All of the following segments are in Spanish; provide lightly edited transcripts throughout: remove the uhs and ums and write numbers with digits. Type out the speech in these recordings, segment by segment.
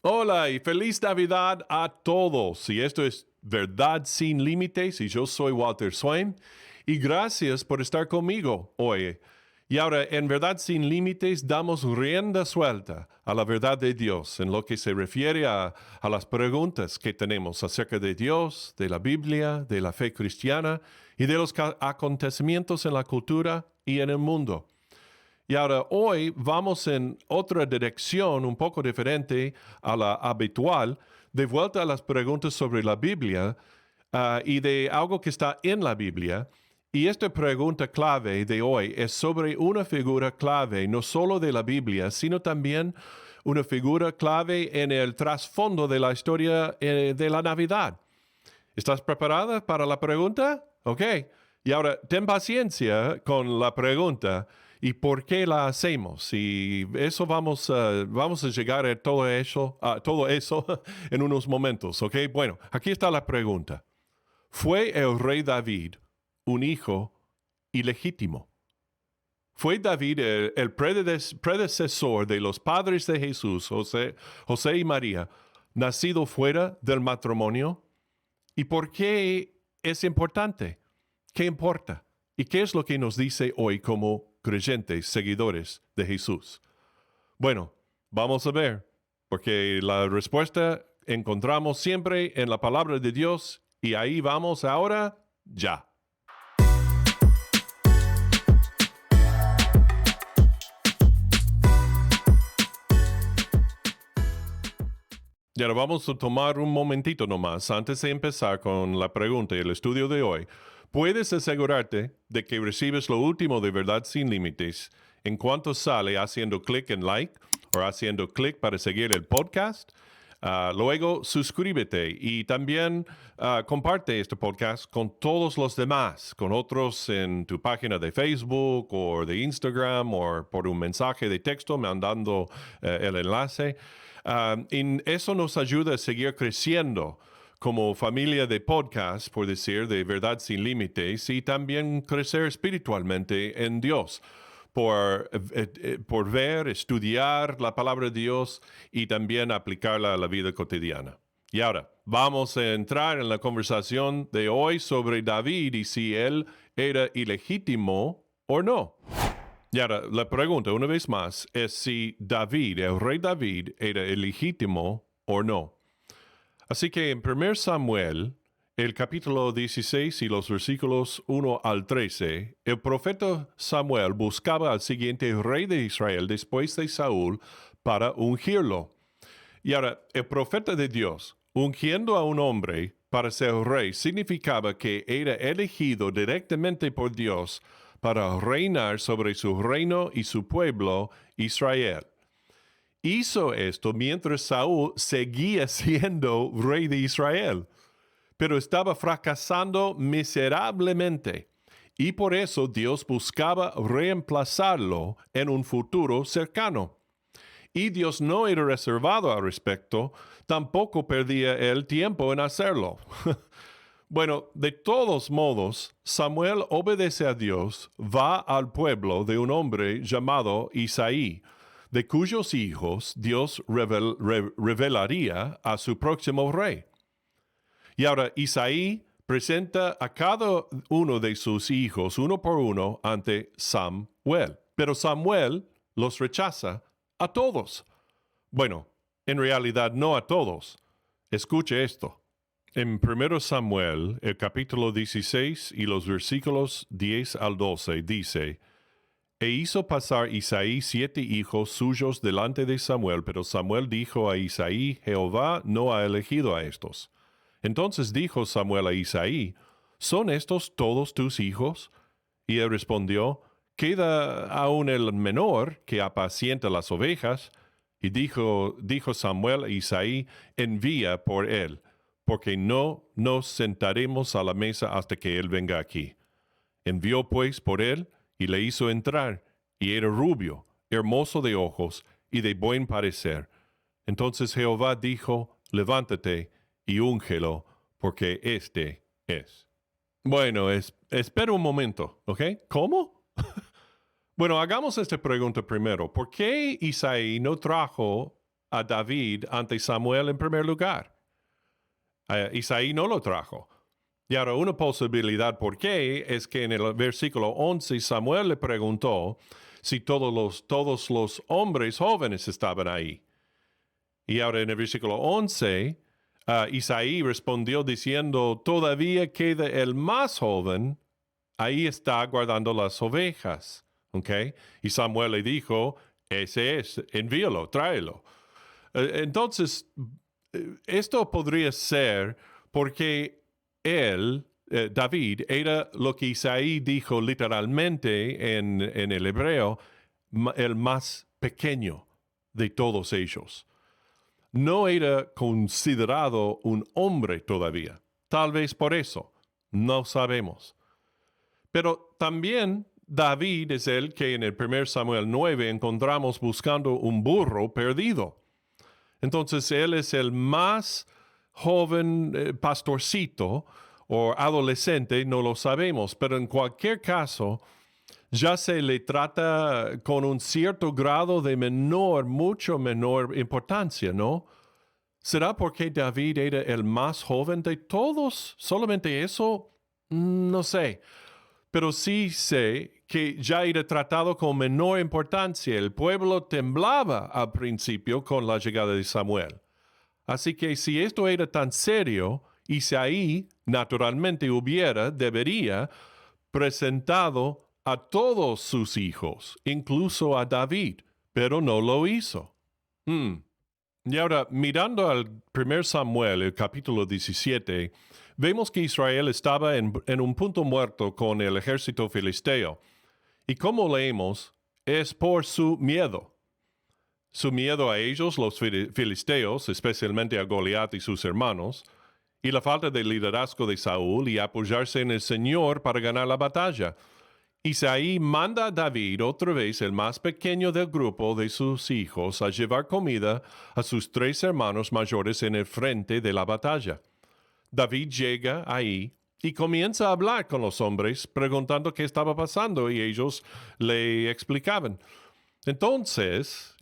Hola y feliz Navidad a todos. Y esto es Verdad sin Límites y yo soy Walter Swain. Y gracias por estar conmigo hoy. Y ahora, en Verdad sin Límites, damos rienda suelta a la verdad de Dios en lo que se refiere a las preguntas que tenemos acerca de Dios, de la Biblia, de la fe cristiana y de los acontecimientos en la cultura y en el mundo. Y ahora hoy vamos en otra dirección un poco diferente a la habitual, de vuelta a las preguntas sobre la Biblia y de algo que está en la Biblia. Y esta pregunta clave de hoy es sobre una figura clave, no solo de la Biblia, sino también una figura clave en el trasfondo de la historia de la Navidad. ¿Estás preparada para la pregunta? Ok. Y ahora, ten paciencia con la pregunta y por qué la hacemos. Y eso vamos a llegar a todo eso en unos momentos. Ok. Bueno, aquí está la pregunta. ¿Fue el rey David un hijo ilegítimo? ¿Fue David el predecesor de los padres de Jesús, José y María, nacido fuera del matrimonio? ¿Y por qué es importante? ¿Qué importa? ¿Y qué es lo que nos dice hoy como creyentes, seguidores de Jesús? Bueno, vamos a ver, porque la respuesta encontramos siempre en la palabra de Dios y ahí vamos ahora ya. Y ahora vamos a tomar un momentito nomás antes de empezar con la pregunta y el estudio de hoy. Puedes asegurarte de que recibes lo último de Verdad Sin Límites en cuanto sale haciendo clic en like o haciendo clic para seguir el podcast. Luego, suscríbete y también comparte este podcast con todos los demás, con otros en tu página de Facebook o de Instagram o por un mensaje de texto mandando el enlace. Y eso nos ayuda a seguir creciendo como familia de podcast, por decir, de Verdad Sin Límites, y también crecer espiritualmente en Dios por ver, estudiar la palabra de Dios y también aplicarla a la vida cotidiana. Y ahora, vamos a entrar en la conversación de hoy sobre David y si él era ilegítimo o no. Y ahora, la pregunta, una vez más, es si David, el rey David, era ilegítimo o no. Así que en 1 Samuel, el capítulo 16 y los versículos 1 al 13, el profeta Samuel buscaba al siguiente rey de Israel después de Saúl para ungirlo. Y ahora, el profeta de Dios, ungiendo a un hombre para ser rey, significaba que era elegido directamente por Dios para reinar sobre su reino y su pueblo, Israel. Hizo esto mientras Saúl seguía siendo rey de Israel, pero estaba fracasando miserablemente. Y por eso Dios buscaba reemplazarlo en un futuro cercano. Y Dios no era reservado al respecto, tampoco perdía el tiempo en hacerlo. Bueno, de todos modos, Samuel obedece a Dios, va al pueblo de un hombre llamado Isaí, de cuyos hijos Dios revelaría a su próximo rey. Y ahora Isaí presenta a cada uno de sus hijos uno por uno ante Samuel, pero Samuel los rechaza a todos. Bueno, en realidad no a todos. Escuche esto. En 1 Samuel, el capítulo 16 y los versículos 10 al 12 dice, E hizo pasar Isaí 7 hijos suyos delante de Samuel, pero Samuel dijo a Isaí, Jehová no ha elegido a estos. Entonces dijo Samuel a Isaí, ¿son estos todos tus hijos? Y él respondió, queda aún el menor que apacienta las ovejas. Y dijo Samuel a Isaí, envía por él, porque no nos sentaremos a la mesa hasta que él venga aquí. Envió pues por él y le hizo entrar, y era rubio, hermoso de ojos y de buen parecer. Entonces Jehová dijo, levántate y úngelo, porque este es. Bueno, espera un momento, ¿ok? ¿Cómo? Bueno, hagamos esta pregunta primero. ¿Por qué Isaí no trajo a David ante Samuel en primer lugar. Isaí no lo trajo. Y ahora una posibilidad por qué es que en el versículo 11 Samuel le preguntó si todos los hombres jóvenes estaban ahí. Y ahora en el versículo 11, Isaí respondió diciendo, todavía queda el más joven, ahí está guardando las ovejas. ¿Okay? Y Samuel le dijo, ese es, envíalo, tráelo. Entonces, esto podría ser porque él, David, era lo que Isaí dijo literalmente en el hebreo, el más pequeño de todos ellos. No era considerado un hombre todavía. Tal vez por eso. No sabemos. Pero también David es el que en el 1 Samuel 9 encontramos buscando un burro perdido. Entonces él es el más joven pastorcito o adolescente, no lo sabemos, pero en cualquier caso ya se le trata con un cierto grado de mucho menor importancia, ¿no? ¿Será porque David era el más joven de todos? ¿Solamente eso? No sé. Pero sí sé que ya era tratado con menor importancia. El pueblo temblaba al principio con la llegada de Samuel. Así que si esto era tan serio, Isaí naturalmente debería presentado a todos sus hijos, incluso a David, pero no lo hizo. Y ahora, mirando al 1 Samuel, el capítulo 17, vemos que Israel estaba en un punto muerto con el ejército filisteo. Y como leemos, es por su miedo. Su miedo a ellos, los filisteos, especialmente a Goliat y sus hermanos, y la falta de liderazgo de Saúl y apoyarse en el Señor para ganar la batalla. Isaí manda a David, otra vez el más pequeño del grupo de sus hijos, a llevar comida a sus 3 hermanos mayores en el frente de la batalla. David llega ahí y comienza a hablar con los hombres, preguntando qué estaba pasando, y ellos le explicaban. Entonces,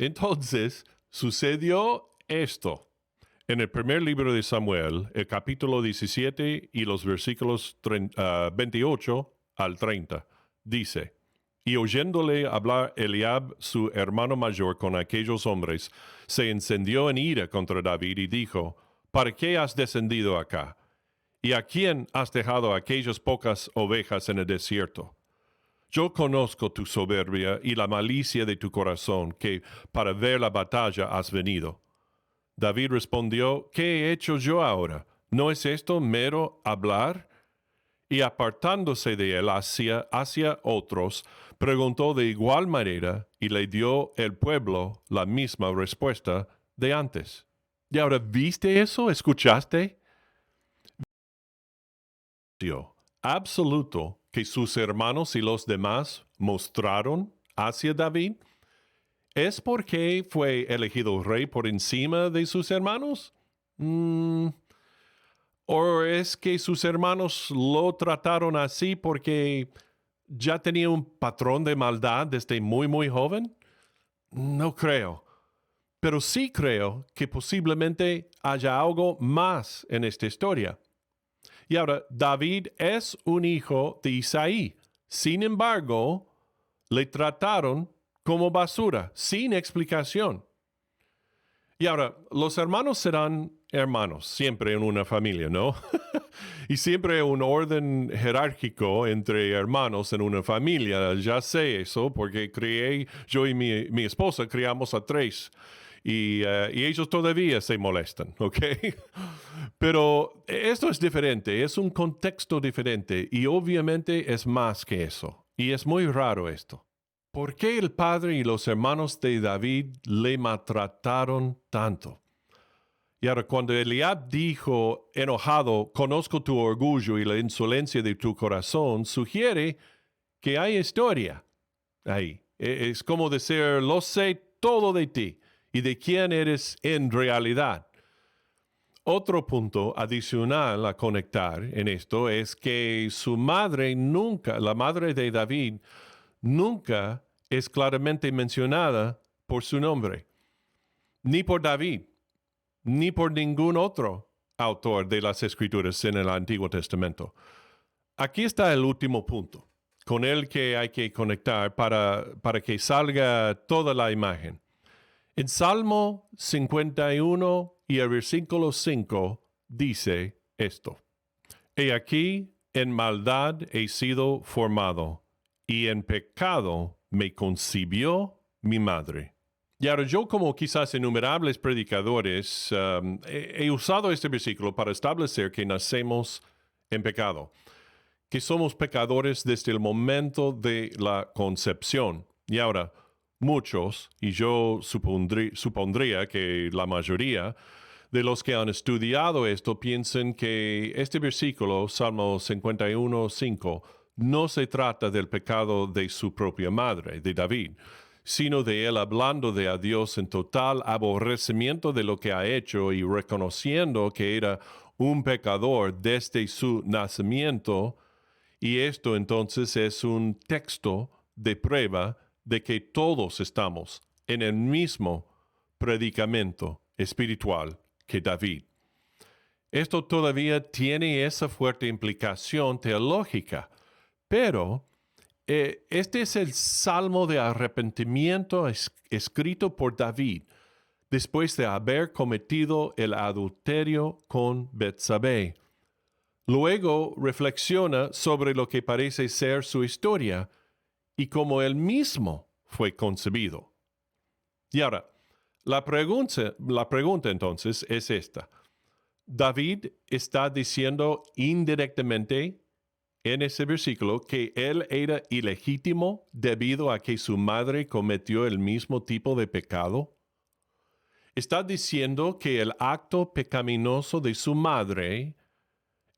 sucedió esto. En el primer libro de Samuel, el capítulo 17 y los versículos 28 al 30, dice, y oyéndole hablar Eliab, su hermano mayor, con aquellos hombres, se encendió en ira contra David y dijo, ¿para qué has descendido acá? ¿Y a quién has dejado aquellas pocas ovejas en el desierto? Yo conozco tu soberbia y la malicia de tu corazón, que para ver la batalla has venido. David respondió, ¿qué he hecho yo ahora? ¿No es esto mero hablar? Y apartándose de él hacia otros, preguntó de igual manera y le dio el pueblo la misma respuesta de antes. ¿Y ahora viste eso? ¿Escuchaste? Absoluto que sus hermanos y los demás mostraron hacia David. ¿Es porque fue elegido rey por encima de sus hermanos? ¿O es que sus hermanos lo trataron así porque ya tenía un patrón de maldad desde muy joven? No creo. Pero sí creo que posiblemente haya algo más en esta historia. Y ahora, David es un hijo de Isaí. Sin embargo, le trataron como basura, sin explicación. Y ahora, los hermanos serán hermanos, siempre en una familia, ¿no? Y siempre un orden jerárquico entre hermanos en una familia. Ya sé eso porque yo y mi esposa criamos a 3. Y ellos todavía se molestan, ¿ok? Pero esto es diferente, es un contexto diferente y obviamente es más que eso. Y es muy raro esto. ¿Por qué el padre y los hermanos de David le maltrataron tanto? Y ahora cuando Eliab dijo, enojado, conozco tu orgullo y la insolencia de tu corazón, sugiere que hay historia ahí. Es como decir, lo sé todo de ti y de quién eres en realidad. Otro punto adicional a conectar en esto es que su madre nunca, la madre de David, nunca es claramente mencionada por su nombre. ni por David, ni por ningún otro autor de las Escrituras en el Antiguo Testamento. Aquí está el último punto, con el que hay que conectar para que salga toda la imagen. En Salmo 51 y el versículo 5 dice esto: He aquí, en maldad he sido formado, y en pecado me concibió mi madre. Y ahora yo, como quizás innumerables predicadores, he usado este versículo para establecer que nacemos en pecado, que somos pecadores desde el momento de la concepción. Y ahora, muchos, y yo supondría que la mayoría de los que han estudiado esto piensan que este versículo, Salmo 51:5, no se trata del pecado de su propia madre, de David, sino de él hablando de a Dios en total aborrecimiento de lo que ha hecho y reconociendo que era un pecador desde su nacimiento. Y esto entonces es un texto de prueba de que todos estamos en el mismo predicamento espiritual que David. Esto todavía tiene esa fuerte implicación teológica, pero este es el salmo de arrepentimiento escrito por David después de haber cometido el adulterio con Betsabé. Luego reflexiona sobre lo que parece ser su historia y cómo él mismo fue concebido. Y ahora, la pregunta entonces es esta. David está diciendo indirectamente en ese versículo que él era ilegítimo debido a que su madre cometió el mismo tipo de pecado. Está diciendo que el acto pecaminoso de su madre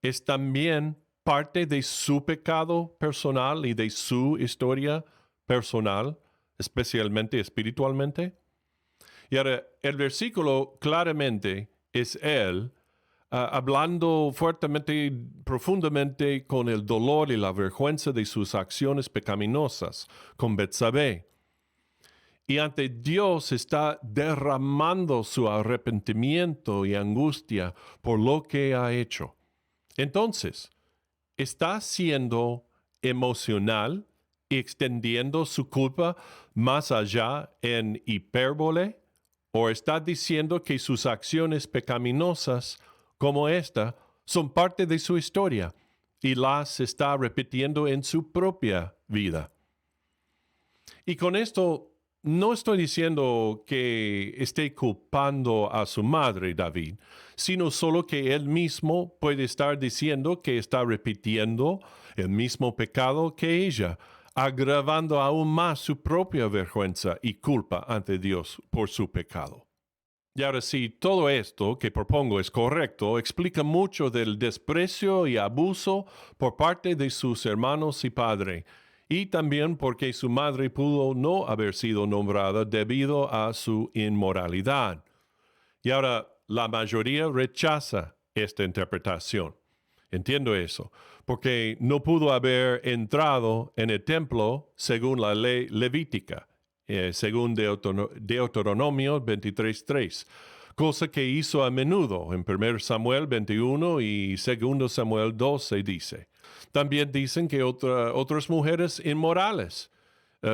es también parte de su pecado personal y de su historia personal, especialmente espiritualmente. Y ahora, el versículo claramente es él hablando fuertemente, profundamente con el dolor y la vergüenza de sus acciones pecaminosas con Betsabé. Y ante Dios está derramando su arrepentimiento y angustia por lo que ha hecho. Entonces, ¿está siendo emocional y extendiendo su culpa más allá en hipérbole? ¿O está diciendo que sus acciones pecaminosas como esta son parte de su historia y las está repitiendo en su propia vida? Y con esto no estoy diciendo que esté culpando a su madre, David, sino solo que él mismo puede estar diciendo que está repitiendo el mismo pecado que ella, agravando aún más su propia vergüenza y culpa ante Dios por su pecado. Y ahora, si todo esto que propongo es correcto, explica mucho del desprecio y abuso por parte de sus hermanos y padre, y también porque su madre pudo no haber sido nombrada debido a su inmoralidad. Y ahora, la mayoría rechaza esta interpretación. Entiendo eso, porque no pudo haber entrado en el templo según la ley levítica, según Deuteronomio 23:3, cosa que hizo a menudo en 1 Samuel 21 y 2 Samuel 12 dice. También dicen que otras mujeres inmorales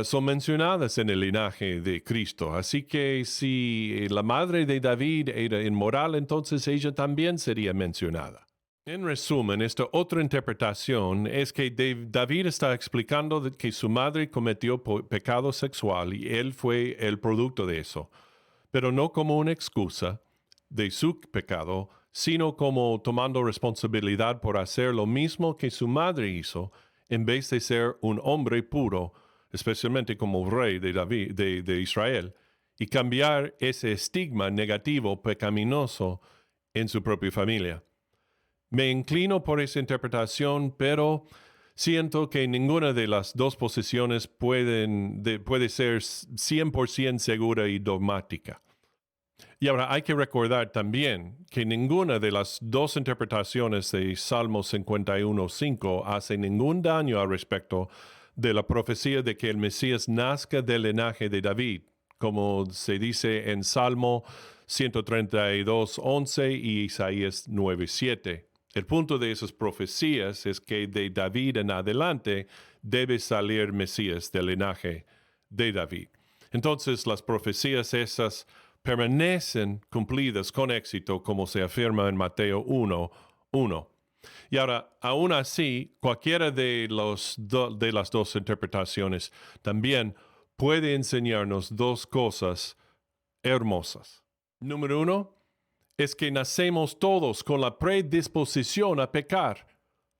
son mencionadas en el linaje de Cristo. Así que si la madre de David era inmoral, entonces ella también sería mencionada. En resumen, esta otra interpretación es que David está explicando que su madre cometió pecado sexual y él fue el producto de eso, pero no como una excusa de su pecado, sino como tomando responsabilidad por hacer lo mismo que su madre hizo en vez de ser un hombre puro, especialmente como rey de David, de Israel, y cambiar ese estigma negativo, pecaminoso en su propia familia. Me inclino por esa interpretación, pero siento que ninguna de las dos posiciones puede ser 100% segura y dogmática. Y ahora hay que recordar también que ninguna de las dos interpretaciones de Salmo 51:5 hace ningún daño al respecto de la profecía de que el Mesías nazca del linaje de David, como se dice en Salmo 132:11 y Isaías 9:7. El punto de esas profecías es que de David en adelante debe salir Mesías del linaje de David. Entonces las profecías esas permanecen cumplidas con éxito, como se afirma en Mateo 1:1. Y ahora, aún así, cualquiera de las dos interpretaciones también puede enseñarnos dos cosas hermosas. Número uno, es que nacemos todos con la predisposición a pecar,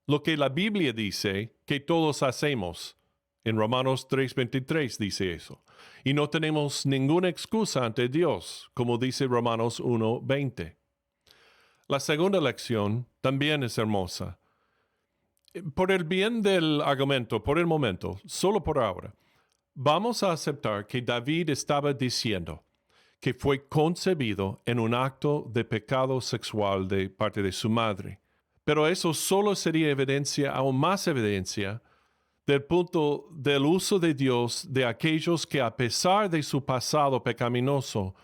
lo que la Biblia dice que todos hacemos. En Romanos 3:23 dice eso. Y no tenemos ninguna excusa ante Dios, como dice Romanos 1:20. La segunda lección también es hermosa. Por el bien del argumento, por el momento, solo por ahora, vamos a aceptar que David estaba diciendo que fue concebido en un acto de pecado sexual de parte de su madre. Pero eso solo sería evidencia, aún más evidencia, del punto del uso de Dios de aquellos que a pesar de su pasado pecaminoso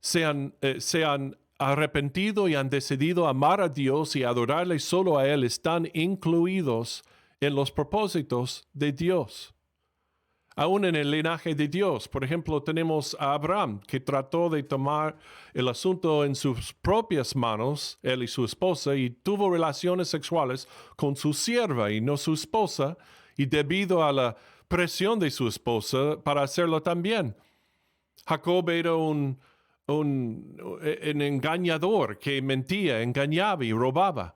se han arrepentido y han decidido amar a Dios y adorarle solo a Él, están incluidos en los propósitos de Dios. Aún en el linaje de Dios, por ejemplo, tenemos a Abraham, que trató de tomar el asunto en sus propias manos, él y su esposa, y tuvo relaciones sexuales con su sierva y no su esposa, y debido a la presión de su esposa para hacerlo también. Jacob era un engañador que mentía, engañaba y robaba.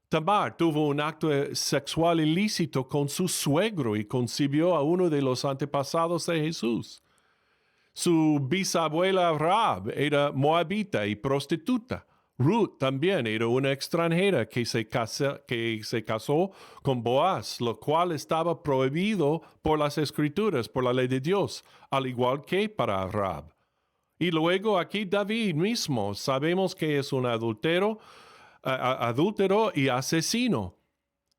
Tamar tuvo un acto sexual ilícito con su suegro y concibió a uno de los antepasados de Jesús. Su bisabuela Rahab era moabita y prostituta. Ruth también era una extranjera que se casó con Boaz, lo cual estaba prohibido por las Escrituras, por la ley de Dios, al igual que para Rahab. Y luego aquí David mismo, sabemos que es un adúltero y asesino.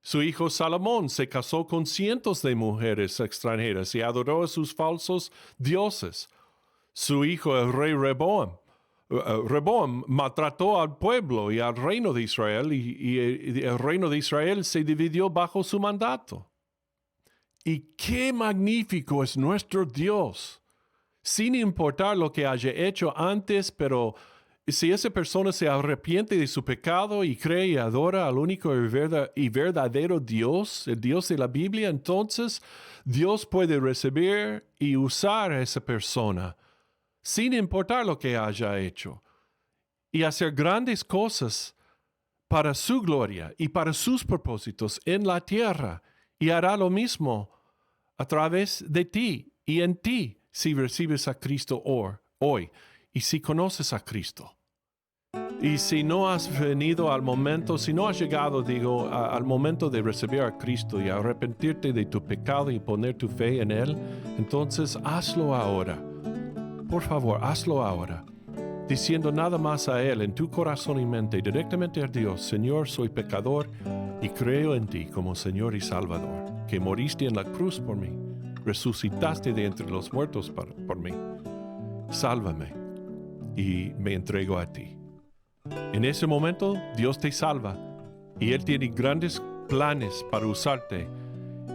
Su hijo Salomón se casó con cientos de mujeres extranjeras y adoró a sus falsos dioses. Su hijo, el rey Rehoboam, maltrató al pueblo y al reino de Israel, y el reino de Israel se dividió bajo su mandato. Y qué magnífico es nuestro Dios, sin importar lo que haya hecho antes, pero si esa persona se arrepiente de su pecado y cree y adora al único y verdadero Dios, el Dios de la Biblia, entonces Dios puede recibir y usar a esa persona, sin importar lo que haya hecho, y hacer grandes cosas para su gloria y para sus propósitos en la tierra, y hará lo mismo a través de ti y en ti si recibes a Cristo hoy y si conoces a Cristo. Y si no has venido al momento, si no has llegado, al momento de recibir a Cristo y arrepentirte de tu pecado y poner tu fe en Él, entonces hazlo ahora. Por favor, hazlo ahora, diciendo nada más a Él en tu corazón y mente, directamente a Dios: Señor, soy pecador y creo en ti como Señor y Salvador, que moriste en la cruz por mí, resucitaste de entre los muertos por mí. Sálvame y me entrego a ti. En ese momento, Dios te salva y Él tiene grandes planes para usarte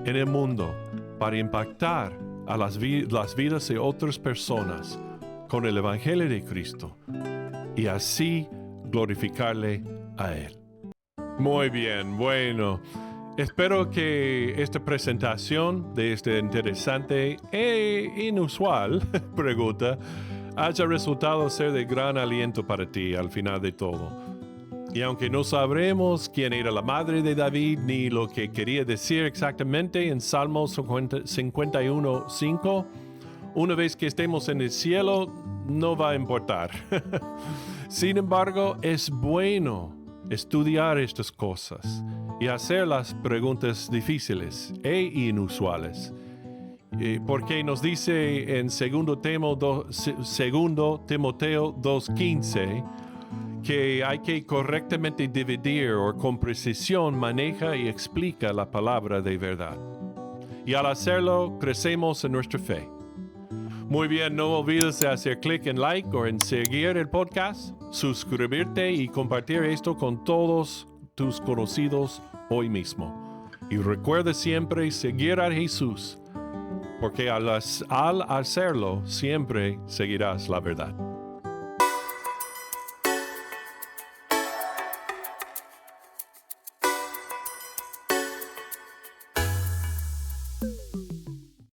en el mundo, para impactar a las vidas de otras personas con el Evangelio de Cristo y así glorificarle a Él. Muy bien, bueno, espero que esta presentación de esta interesante e inusual pregunta haya resultado ser de gran aliento para ti al final de todo. Y aunque no sabremos quién era la madre de David ni lo que quería decir exactamente en Salmo 51:5, una vez que estemos en el cielo no va a importar. Sin embargo, es bueno estudiar estas cosas y hacer las preguntas difíciles e inusuales. Porque nos dice en 2 Timoteo 2:15 que hay que correctamente dividir o con precisión maneja y explica la palabra de verdad. Y al hacerlo, crecemos en nuestra fe. Muy bien, no olvides de hacer clic en like o en seguir el podcast, suscribirte y compartir esto con todos tus conocidos hoy mismo. Y recuerda siempre seguir a Jesús, porque al hacerlo siempre seguirás la verdad.